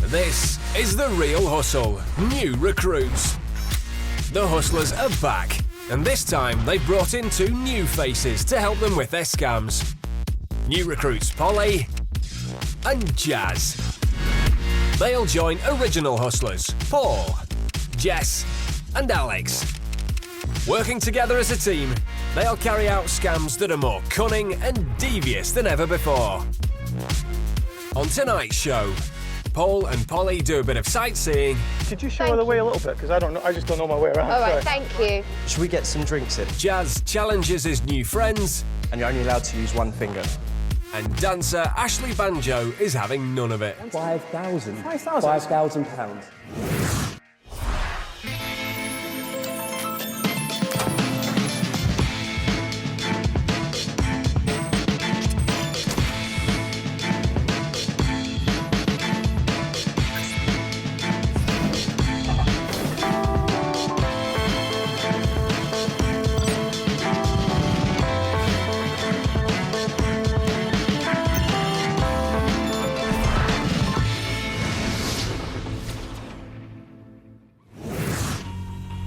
This is The Real Hustle, new recruits. The hustlers are back, and this time they've brought in two new faces to help them with their scams. New recruits Polly and Jazz. They'll join original hustlers Paul, Jess and Alex. Working together as a team, they'll carry out scams that are more cunning and devious than ever before. On tonight's show, Paul and Polly do a bit of sightseeing. Could you show her the way a little bit? Because I just don't know my way around. All right, thank you. Should we get some drinks in? Jazz challenges his new friends. And you're only allowed to use one finger. And dancer Ashley Banjo is having none of it. 5,000. 5,000? 5,000 pounds.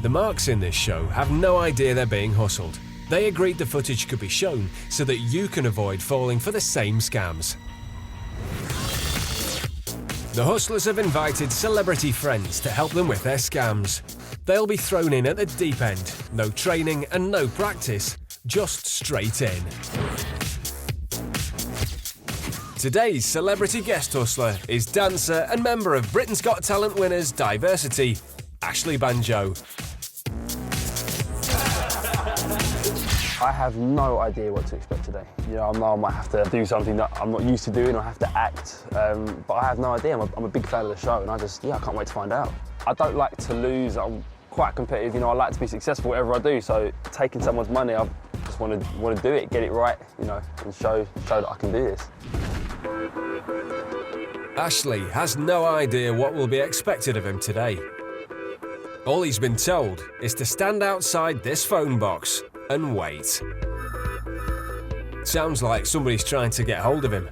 The marks in this show have no idea they're being hustled. They agreed the footage could be shown so that you can avoid falling for the same scams. The hustlers have invited celebrity friends to help them with their scams. They'll be thrown in at the deep end. No training and no practice, just straight in. Today's celebrity guest hustler is dancer and member of Britain's Got Talent winners Diversity, Ashley Banjo. I have no idea what to expect today. You know, I know I might have to do something that I'm not used to doing, or have to act, but I have no idea. I'm a big fan of the show, and I can't wait to find out. I don't like to lose. I'm quite competitive. You know, I like to be successful whatever I do. So taking someone's money, I just want to do it, get it right, you know, and show that I can do this. Ashley has no idea what will be expected of him today. All he's been told is to stand outside this phone box and wait. Sounds like somebody's trying to get hold of him.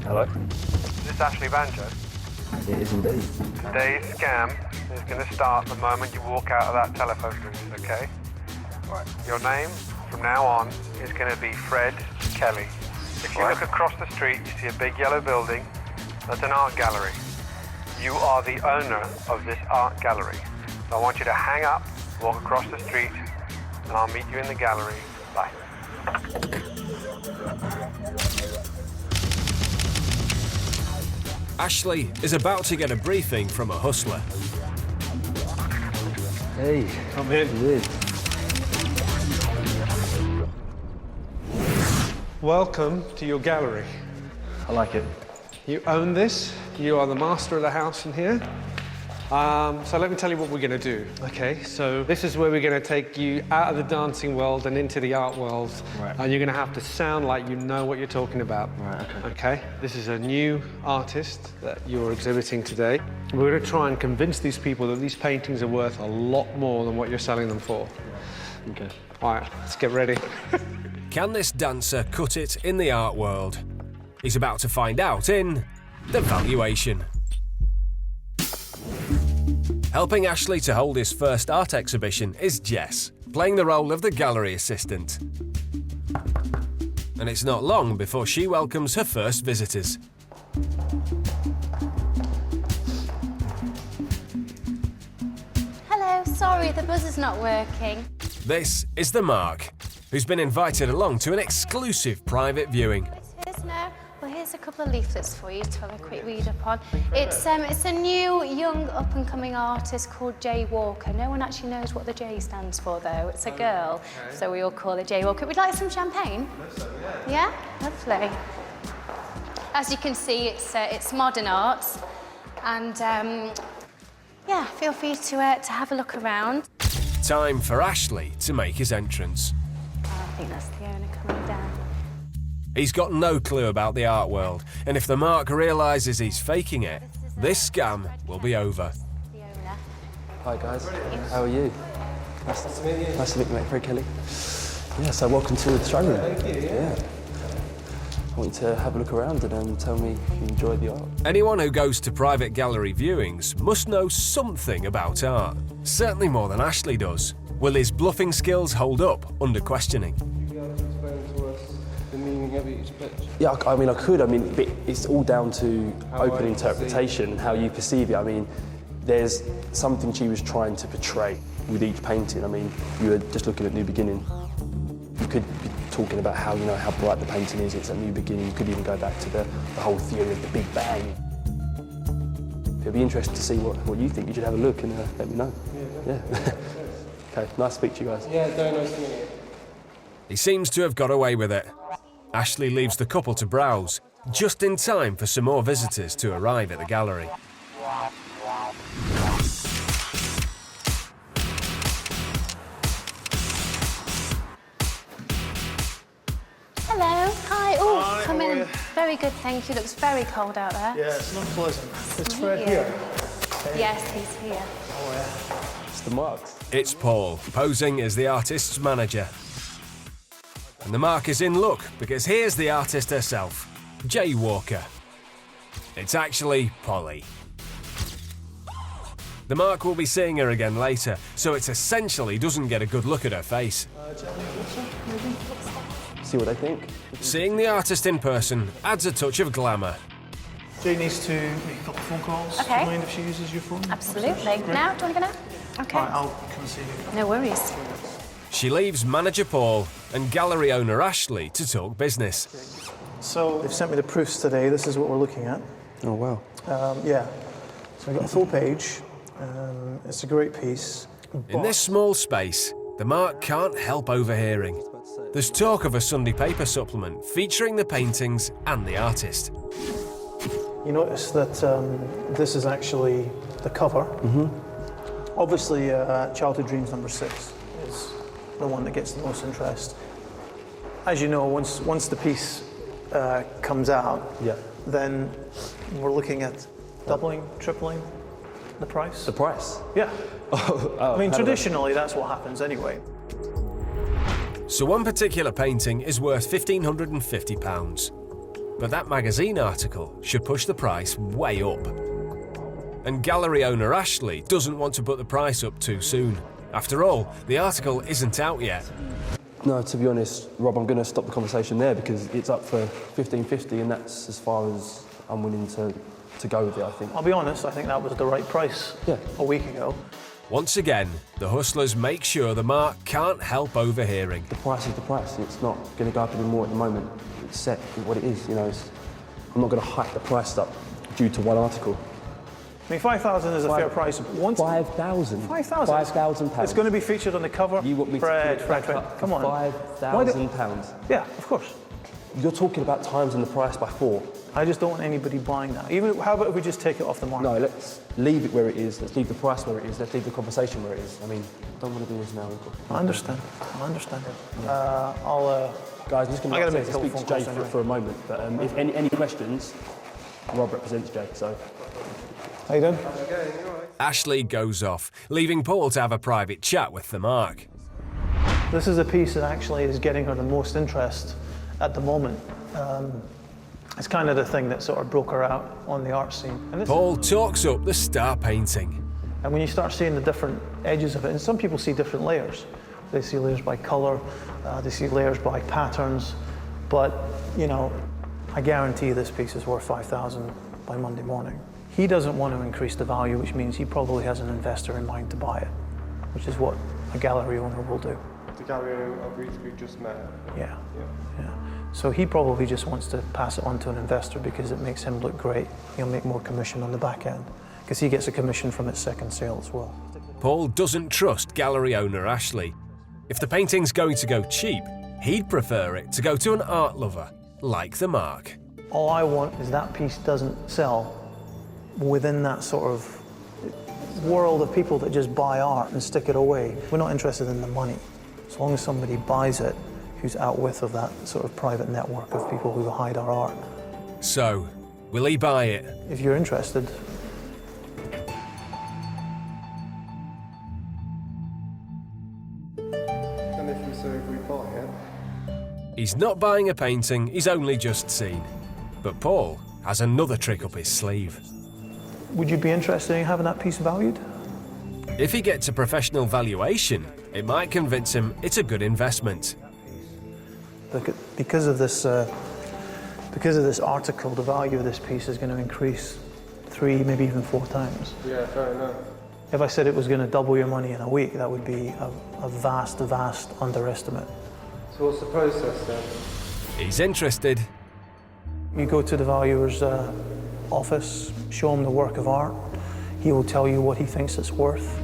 Hello? Is this Ashley Banjo? It is indeed. Today's scam is going to start the moment you walk out of that telephone booth, okay? Right. Your name from now on is going to be Fred Kelly. If you look across the street, you see a big yellow building. That's an art gallery. You are the owner of this art gallery. So I want you to hang up, walk across the street, and I'll meet you in the gallery. Bye. Ashley is about to get a briefing from a hustler. Hey, come in. Welcome to your gallery. I like it. You own this. You are the master of the house in here. So let me tell you what we're going to do. Okay, so this is where we're going to take you out of the dancing world and into the art world. Right. And you're going to have to sound like you know what you're talking about. Right, okay. Okay? This is a new artist that you're exhibiting today. We're going to try and convince these people that these paintings are worth a lot more than what you're selling them for. Okay. All right, let's get ready. Can this dancer cut it in the art world? He's about to find out in The Valuation. Helping Ashley to hold his first art exhibition is Jess, playing the role of the gallery assistant. And it's not long before she welcomes her first visitors. Hello, sorry, the buzzer's not working. This is the Mark, who's been invited along to an exclusive private viewing. Well, here's a couple of leaflets for you to have a quick read upon. It's a new, young, up-and-coming artist called Jay Walker. No one actually knows what the J stands for, though. It's a girl, so we all call her Jay Walker. We'd like some champagne? Yeah? Lovely. As you can see, it's modern art, and yeah, feel free to have a look around. Time for Ashley to make his entrance. Oh, I think that's the owner coming down. He's got no clue about the art world, and if the Mark realises he's faking it, this scam will be over. The owner. Hi guys, how are you? Nice to meet you. Nice to meet you, mate. Fred Kelly. Yeah, so welcome to the showroom. Thank you. Yeah. I want you to have a look around and tell me if you enjoy the art. Anyone who goes to private gallery viewings must know something about art. Certainly more than Ashley does. Will his bluffing skills hold up under questioning? Would you be able to explain to us the meaning of each picture? Yeah, I mean, I could. I mean, but it's all down to open interpretation and how you perceive it. I mean, there's something she was trying to portray with each painting. I mean, you were just looking at New Beginning. You could be talking about how, you know, how bright the painting is, it's a new beginning. You could even go back to the whole theory of the Big Bang. It'd be interesting to see what you think. You should have a look and let me know. Yeah. Okay, nice to speak to you guys. Yeah, very nice to meet you. He seems to have got away with it. Ashley leaves the couple to browse, just in time for some more visitors to arrive at the gallery. Hello, hi. Oh, Hi, come how are in. you? Very good, thank you. Looks very cold out there. Yeah, it's not pleasant. It's to Fred meet you. here. Yes, he's here. Oh, yeah. It's the marks. It's Paul, posing as the artist's manager. And the mark is in luck, because here's the artist herself, Jay Walker. It's actually Polly. The mark will be seeing her again later, so it essentially doesn't get a good look at her face. See what they think. Seeing the artist in person adds a touch of glamour. Jay needs to make a couple of phone calls. Okay. Do you mind if she uses your phone? Absolutely. Great. Now, do you want to go now? Okay. Right, I'll come and see you. No worries. She leaves manager Paul and gallery owner Ashley to talk business. So they've sent me the proofs today. This is what we're looking at. Oh, wow. Yeah. So I got a full page. It's a great piece. In this small space, the mark can't help overhearing. There's talk of a Sunday paper supplement featuring the paintings and the artist. You notice that this is actually the cover. Obviously, Childhood Dreams #6 is the one that gets the most interest. As you know, once the piece comes out, then we're looking at doubling, tripling the price. The price? Yeah. I mean, how did traditionally, that's what happens anyway. So one particular painting is worth £1,550. But that magazine article should push the price way up. And gallery owner Ashley doesn't want to put the price up too soon. After all, the article isn't out yet. No, to be honest, Rob, I'm going to stop the conversation there because it's up for $1,550 and that's as far as I'm willing to go with it, I think. I'll be honest, I think that was the right price a week ago. Once again, the hustlers make sure the mark can't help overhearing. The price is the price. It's not going to go up any more at the moment. It's set with what it is, you know. I'm not going to hike the price up due to one article. I mean, 5,000 is a fair price. 5,000? 5,000? £5,000. It's going to be featured on the cover. You want me Fred, to Fred, come on. £5,000? Yeah, of course. You're talking about times in the price by 4. I just don't want anybody buying that. Even how about if we just take it off the market? No, let's leave it where it is. Let's leave the price where it is. Let's leave the conversation where it is. I mean, I don't want to do this now. I understand. Yeah. Guys, I'm just going to speak to Jay for a moment. But if any questions, Rob represents Jay, so. How you doing? Ashley goes off, leaving Paul to have a private chat with the mark. This is a piece that actually is getting her the most interest at the moment. It's kind of the thing that sort of broke her out on the art scene. And Paul talks up the star painting. And when you start seeing the different edges of it, and some people see different layers. They see layers by colour, they see layers by patterns, but, you know, I guarantee this piece is worth 5,000 by Monday morning. He doesn't want to increase the value, which means he probably has an investor in mind to buy it, which is what a gallery owner will do. The gallery of which we just met. Yeah. So he probably just wants to pass it on to an investor because it makes him look great. He'll make more commission on the back end because he gets a commission from its second sale as well. Paul doesn't trust gallery owner Ashley. If the painting's going to go cheap, he'd prefer it to go to an art lover like the mark. All I want is that piece doesn't sell within that sort of world of people that just buy art and stick it away. We're not interested in the money. As long as somebody buys it who's out with of that sort of private network of people who hide our art. So, will he buy it? If you're interested. And if we say we buy it, He's not buying a painting he's only just seen. But Paul has another trick up his sleeve. Would you be interested in having that piece valued? If he gets a professional valuation, it might convince him it's a good investment. Because of this article, the value of this piece is going to increase 3, maybe even 4 times. Yeah, fair enough. If I said it was going to double your money in a week, that would be a vast underestimate. So what's the process then? He's interested. You go to the valuer's office, show him the work of art. He will tell you what he thinks it's worth.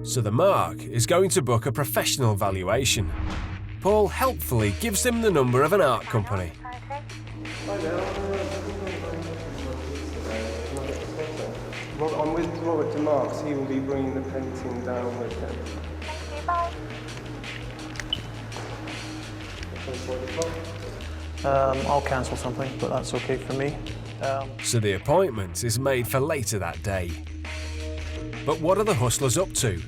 So the Mark is going to book a professional valuation. Paul helpfully gives him the number of an art company. I'm with Robert DeMarks. He will be bringing the painting down with him. I'll cancel something, but that's okay for me. So the appointment is made for later that day. But what are the hustlers up to?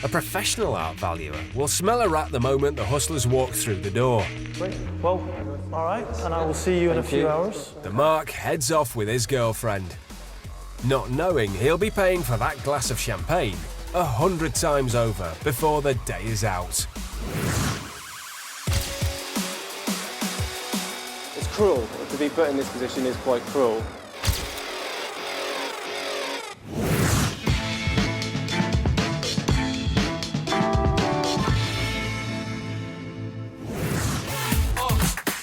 A professional art valuer will smell a rat the moment the hustlers walk through the door. Great. Well, all right, and I will see you in a few hours. The Mark heads off with his girlfriend, not knowing he'll be paying for that glass of champagne 100 times over before the day is out. It's cruel. To be put in this position is quite cruel.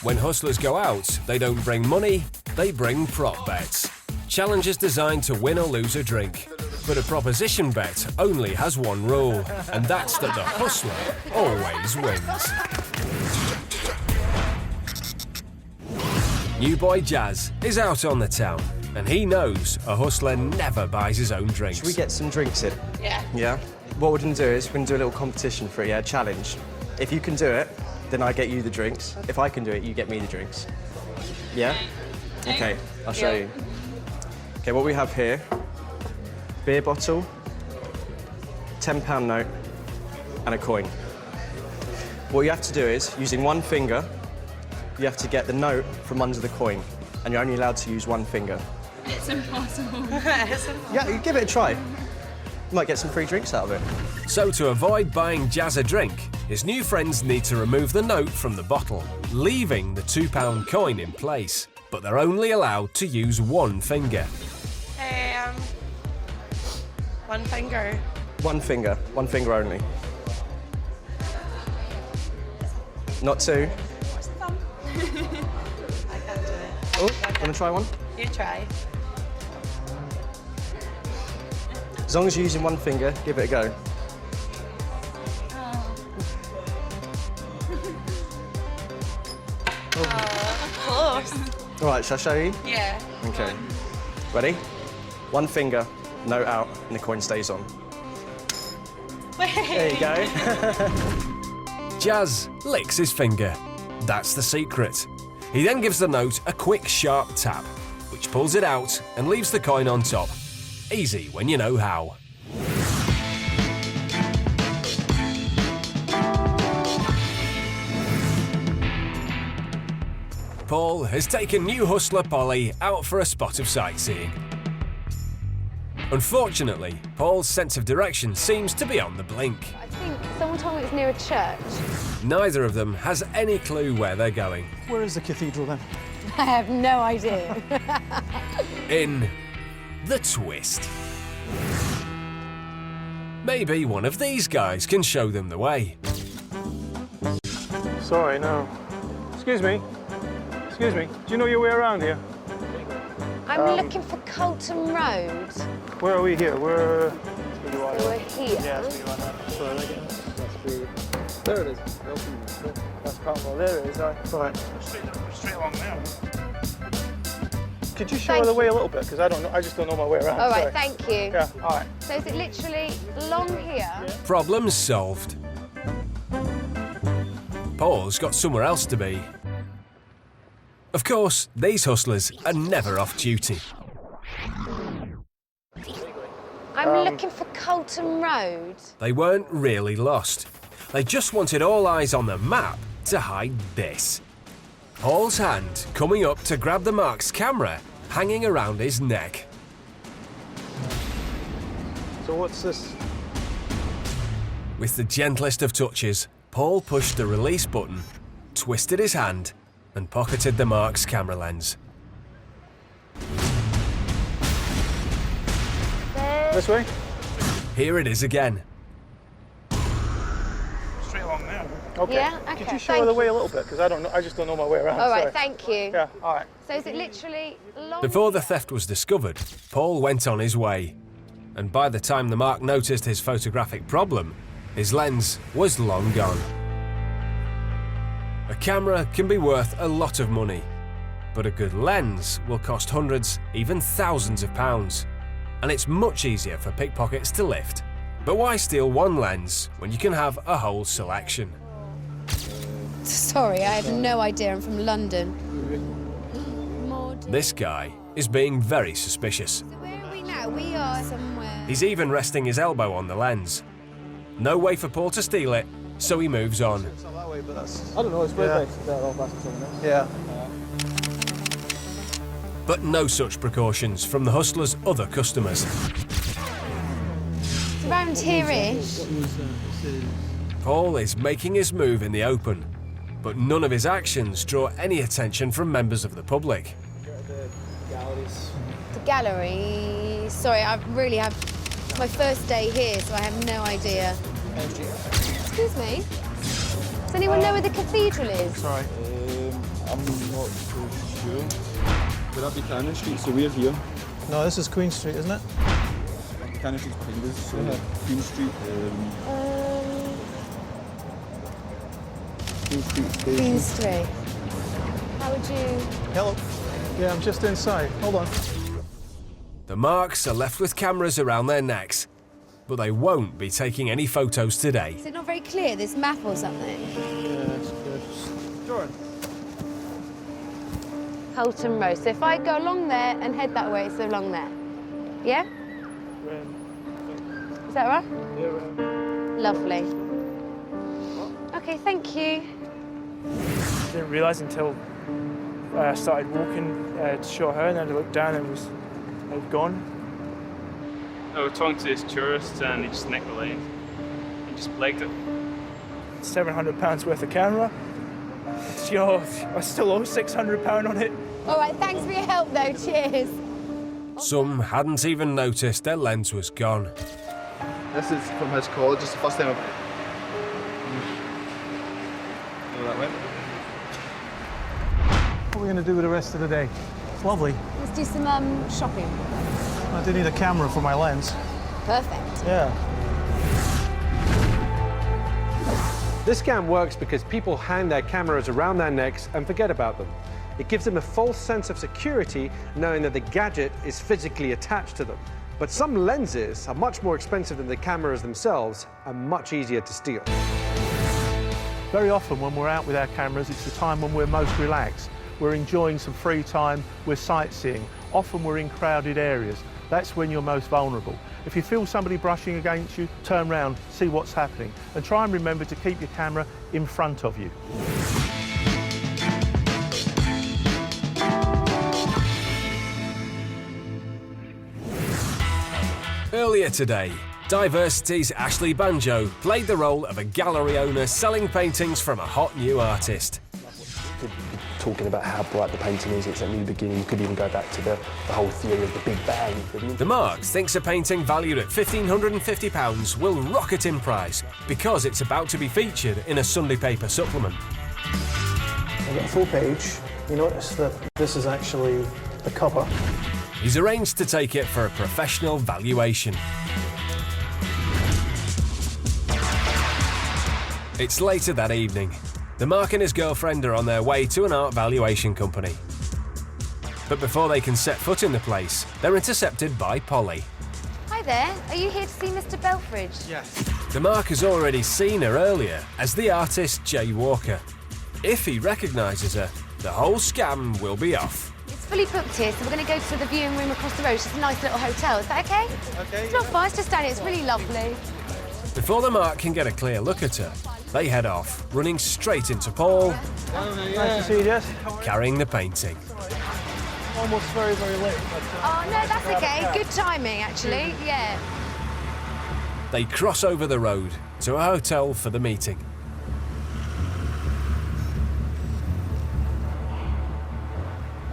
When hustlers go out, they don't bring money, they bring prop bets. Challenges designed to win or lose a drink. But a proposition bet only has one rule, and that's that the hustler always wins. New boy Jazz is out on the town, and he knows a hustler never buys his own drinks. Should we get some drinks in? Yeah. Yeah? What we're going to do is we're going to do a little competition for it, yeah? Challenge. If you can do it, then I get you the drinks. If I can do it, you get me the drinks. Yeah? Okay, I'll show you. Okay, what we have here, beer bottle, £10 note, and a coin. What you have to do is, using one finger, you have to get the note from under the coin, and you're only allowed to use one finger. It's impossible. Yeah, you give it a try. You might get some free drinks out of it. So to avoid buying Jazz a drink, his new friends need to remove the note from the bottle, leaving the £2 coin in place. But they're only allowed to use one finger. One finger. One finger only. Not two. What's the thumb? I can't do it. Oh, wanna try one? You try. As long as you're using one finger, give it a go. Of course. All right, shall I show you? Yeah. Okay. Ready? One finger, note out, and the coin stays on. There you go. Jazz licks his finger. That's the secret. He then gives the note a quick, sharp tap, which pulls it out and leaves the coin on top. Easy when you know how. Paul has taken new hustler Polly out for a spot of sightseeing. Unfortunately, Paul's sense of direction seems to be on the blink. I think someone told me it's near a church. Neither of them has any clue where they're going. Where is the cathedral then? I have no idea. In the twist. Maybe one of these guys can show them the way. Sorry, no. Excuse me. Excuse me. Do you know your way around here? I'm looking for Colton Road. Where are we here? We're We're here. Yeah, that's where you are now. Sorry, There it is. that's Cartwell. There it is. Right. Straight along now. Could you show Thank her the you. way a little bit? Because I don't know. I just don't know my way around. All right, Sorry. thank you. Yeah. All right. So is it literally along here? Problem solved. Paul's got somewhere else to be. Of course, these hustlers are never off duty. I'm looking for Colton Road. They weren't really lost. They just wanted all eyes on the map to hide this. Paul's hand coming up to grab the Mark's camera hanging around his neck. So what's this? With the gentlest of touches, Paul pushed the release button, twisted his hand, and pocketed the Mark's camera lens. This way? Here it is again. Straight along there. Okay. Yeah? Okay, Could you show her the way a little bit? Because I just don't know my way around. All right, sorry. thank you. Yeah, all right. So is it literally long? Before the theft was discovered, Paul went on his way. And by the time the Mark noticed his photographic problem, his lens was long gone. A camera can be worth a lot of money, but a good lens will cost hundreds, even thousands of pounds. And it's much easier for pickpockets to lift. But why steal one lens when you can have a whole selection? Sorry, I had no idea. I'm from London. This guy is being very suspicious. So where are we now? We are somewhere. He's even resting his elbow on the lens. No way for Paul to steal it, so he moves on. It's not that way, but that's... I don't know, it's Yeah. Yeah. But no such precautions from the hustler's other customers. It's around here-ish. Paul is making his move in the open, but none of his actions draw any attention from members of the public. The gallery. Sorry, I really have my first day here, so I have no idea. Excuse me. Does anyone know where the cathedral is? Sorry. I'm not so sure. Would that be Cannon Street? So we're here. No, this is Queen Street, isn't it? Cannon Street's behind us. So Queen Street. Queen Street Station. Queen Street. How would you... Hello. Yeah, I'm just inside. Hold on. The Marks are left with cameras around their necks, but they won't be taking any photos today. Is it not very clear, this map or something? Jordan. Holton Road. So if I go along there and head that way, it's along there. Yeah? Is that right? Yeah, Lovely. Okay, thank you. didn't realise until I started walking to show her, and then I looked down and it was gone. I was talking to this tourist and he just nicked the lane. He just legged it. £700 worth of camera. I still owe £600 on it. All right, thanks for your help though, cheers. Some hadn't even noticed their lens was gone. This is from his college. It's the first time I've... Know where that went. What are we going to do with the rest of the day? It's lovely. Let's do some shopping. I do need a camera for my lens. Perfect. Yeah. This scam works because people hang their cameras around their necks and forget about them. It gives them a false sense of security knowing that the gadget is physically attached to them. But some lenses are much more expensive than the cameras themselves and much easier to steal. Very often when we're out with our cameras, it's the time when we're most relaxed. We're enjoying some free time, we're sightseeing. Often we're in crowded areas. That's when you're most vulnerable. If you feel somebody brushing against you, turn round, see what's happening, and try and remember to keep your camera in front of you. Earlier today, Diversity's Ashley Banjo played the role of a gallery owner selling paintings from a hot new artist. Talking about how bright the painting is, it's a new beginning. You could even go back to the whole theory of the Big Bang. The Marks thinks a painting valued at £1,550 will rocket in price because it's about to be featured in a Sunday paper supplement. I get a full page. You notice that this is actually the cover. He's arranged to take it for a professional valuation. It's later that evening. The Mark and his girlfriend are on their way to an art valuation company. But before they can set foot in the place, they're intercepted by Polly. Hi there, are you here to see Mr. Belfridge? Yes. The Mark has already seen her earlier as the artist Jay Walker. If he recognises her, the whole scam will be off. It's fully booked here, so we're going to go to the viewing room across the road. It's just a nice little hotel, is that okay? Okay. It's not far, it's just down here, it's really lovely. Before the Mark can get a clear look at her, They head off, running straight into Paul, Nice to see you, Jess. carrying the painting. Almost very, very late. Oh, no, that's okay. Good timing, actually. Yeah. They cross over the road to a hotel for the meeting.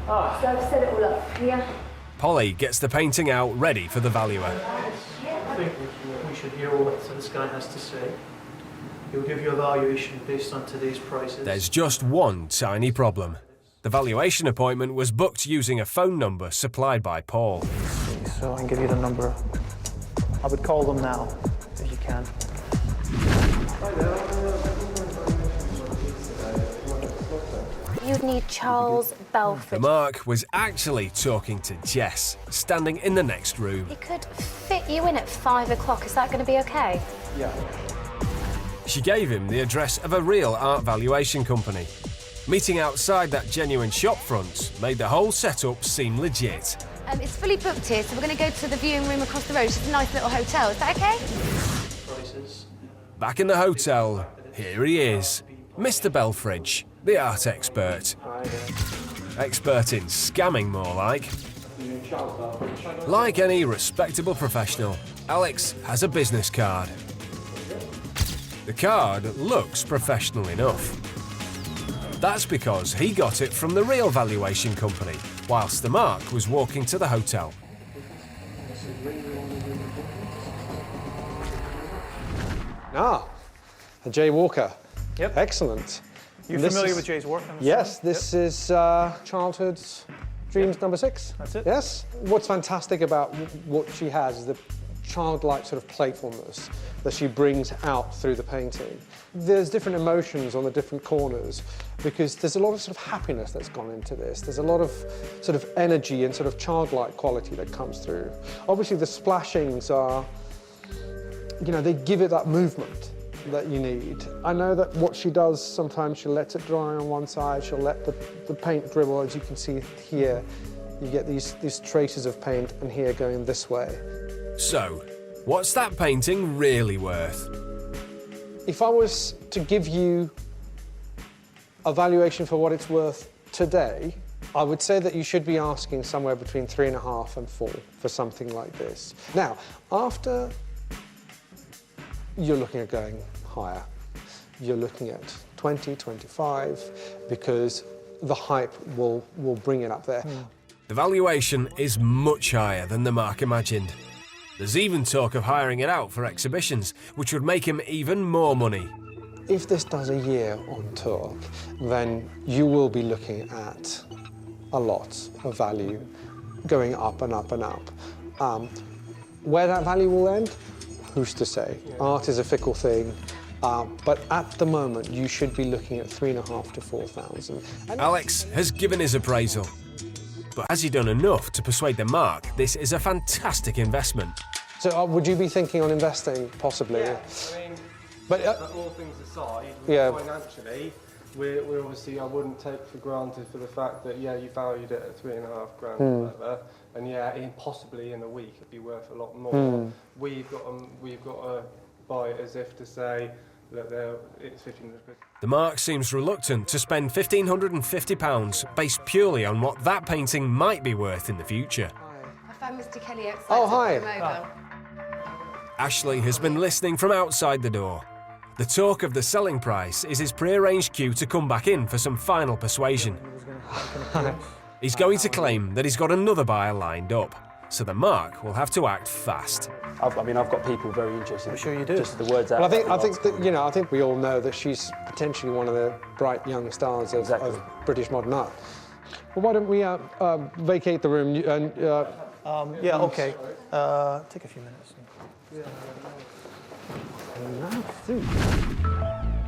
So I've set it all up. Yeah. Polly gets the painting out ready for the valuer. I think we should hear what this guy has to say. He'll give you a valuation based on today's prices. There's just one tiny problem. The valuation appointment was booked using a phone number supplied by Paul. So I can give you the number. I would call them now, if you can. You'd need Charles Belford. The mark was actually talking to Jess, standing in the next room. He could fit you in at 5 o'clock. Is that going to be okay? Yeah. She gave him the address of a real art valuation company. Meeting outside that genuine shop front made the whole setup seem legit. It's fully booked here, so we're going to go to the viewing room across the road. It's just a nice little hotel. Is that okay? Back in the hotel, here he is, Mr. Belfridge, the art expert. Expert in scamming, more like. Like any respectable professional, Alex has a business card. The card looks professional enough. That's because he got it from the real valuation company, whilst the mark was walking to the hotel. Ah, Jay Walker. Yep. Excellent. You This familiar is- with Jay's work? Yes, this is Childhood Dreams number 6. That's it. Yes. What's fantastic about what she has is the childlike sort of playfulness that she brings out through the painting. There's different emotions on the different corners because there's a lot of sort of happiness that's gone into this. There's a lot of sort of energy and sort of childlike quality that comes through. Obviously the splashings are, you know, they give it that movement that you need. I know that what she does, sometimes she'll let it dry on one side, she'll let the paint dribble, as you can see here. You get these traces of paint and here going this way. So, what's that painting really worth? If I was to give you a valuation for what it's worth today, I would say that you should be asking somewhere between 3.5 and 4 for something like this. Now, after you're looking at going higher, you're looking at 20, 25, because the hype will bring it up there. The valuation is much higher than the mark imagined. There's even talk of hiring it out for exhibitions, which would make him even more money. If this does a year on tour, then you will be looking at a lot of value going up and up and up. Where that value will end, who's to say? Art is a fickle thing, but at the moment you should be looking at 3.5 to 4,000. Alex has given his appraisal. But has he done enough to persuade the mark this is a fantastic investment? So would you be thinking on investing, possibly? Yeah, I mean, but all things aside, yeah. financially, we're obviously, I wouldn't take for granted for the fact that, yeah, you valued it at 3.5 grand or whatever, and yeah, possibly in a week it'd be worth a lot more. We've got to buy it as if to say, look, it's 1,500 quid. The mark seems reluctant to spend £1,550 based purely on what that painting might be worth in the future. I found Mr. Kelly outside. Oh, so hi. I'll come over. Ashley has been listening from outside the door. The talk of the selling price is his pre-arranged cue to come back in for some final persuasion. He's going to claim that he's got another buyer lined up, so the mark will have to act fast. I've got people very interested. I'm sure you do. Just the words out. Well, I think that, you know, I think we all know that she's potentially one of the bright young stars of British modern art. Well, why don't we vacate the room and? Yeah. Okay. Take a few minutes.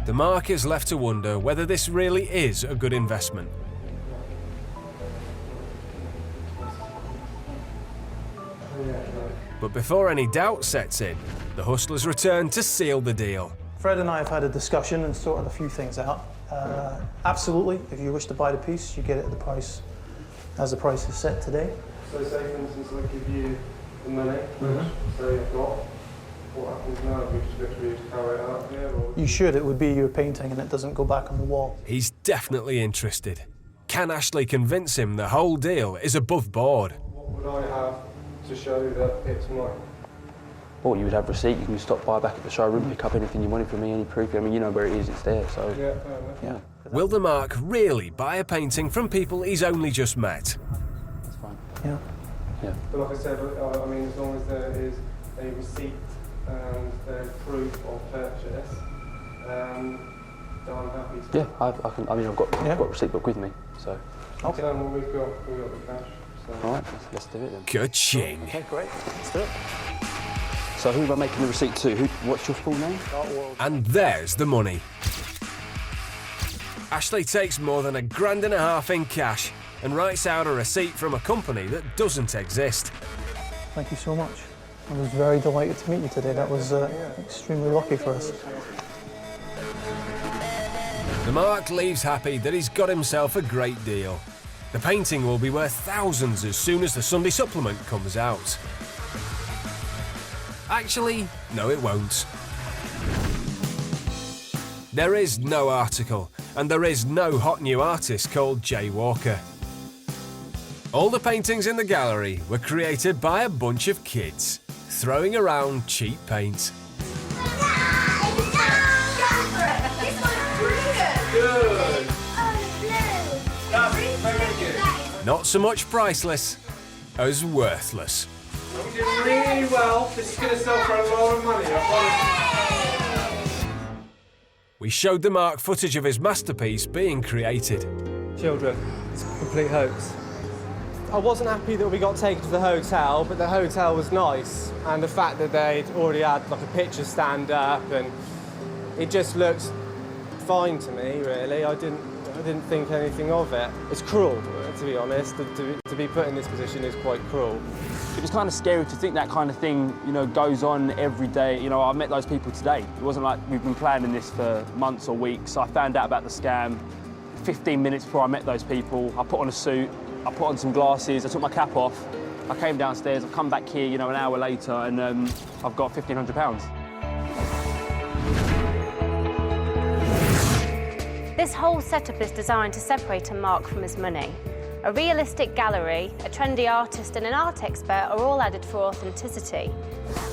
The mark is left to wonder whether this really is a good investment. But before any doubt sets in, the hustlers return to seal the deal. Fred and I have had a discussion and sorted a few things out. Absolutely, if you wish to buy the piece, you get it at the price as the price is set today. So say, for instance, I give you the money, so you've got, What happens now? We just literally carry it out here? Or... You should. It would be your painting and it doesn't go back on the wall. He's definitely interested. Can Ashley convince him the whole deal is above board? What would I have to show that it's mine? Well, you would have receipt. You can stop by back at the showroom, pick up anything you wanted from me, any proof. I mean, you know where it is, it's there, so... Yeah, fair enough. Yeah. Will the Mark really buy a painting from people he's only just met? That's fine. Yeah. Yeah. But like I said, I mean, as long as there is a receipt and there's proof of purchase, then I'm happy to... Yeah, I've got a receipt book with me, so... Okay. Well, we've got the cash, so... All right, let's do it then. Ka-ching. Okay, great. Let's do it. So who am I making the receipt to? What's your full name? And there's the money. Ashley takes more than £1.5 grand in cash and writes out a receipt from a company that doesn't exist. Thank you so much. I was very delighted to meet you today. That was extremely lucky for us. The Mark leaves happy that he's got himself a great deal. The painting will be worth thousands as soon as the Sunday supplement comes out. Actually, no it won't. There is no article, and there is no hot new artist called Jay Walker. All the paintings in the gallery were created by a bunch of kids, throwing around cheap paint. Good! Not so much priceless as worthless. I'm doing really well. This is going to sell for a lot of money, I promise. We showed the Mark footage of his masterpiece being created. Children, it's a complete hoax. I wasn't happy that we got taken to the hotel, but the hotel was nice. And the fact that they'd already had like a picture stand up, and it just looked fine to me, really. I didn't think anything of it. It's cruel, to be honest. To be put in this position is quite cruel. It was kind of scary to think that kind of thing, you know, goes on every day. You know, I met those people today. It wasn't like we've been planning this for months or weeks. I found out about the scam 15 minutes before I met those people. I put on a suit, I put on some glasses, I took my cap off. I came downstairs, I've come back here, you know, an hour later, and I've got £1,500. This whole setup is designed to separate a Mark from his money. A realistic gallery, a trendy artist and an art expert are all added for authenticity.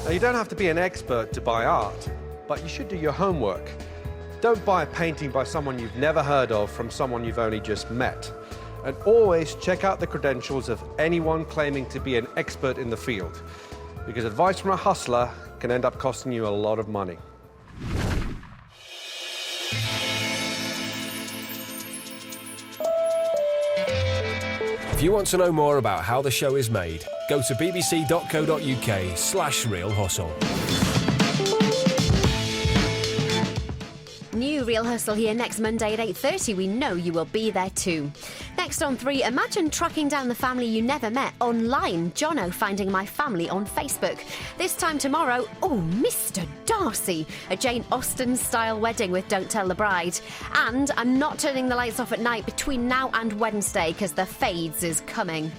Now, you don't have to be an expert to buy art, but you should do your homework. Don't buy a painting by someone you've never heard of from someone you've only just met. And always check out the credentials of anyone claiming to be an expert in the field, because advice from a hustler can end up costing you a lot of money. If you want to know more about how the show is made, go to bbc.co.uk/realhustle. New Real Hustle here next Monday at 8:30. We know you will be there too. Next on 3, imagine tracking down the family you never met online. Jono finding my family on Facebook. This time tomorrow, Mr. Darcy, a Jane Austen-style wedding with Don't Tell the Bride. And I'm not turning the lights off at night between now and Wednesday because the Fades is coming.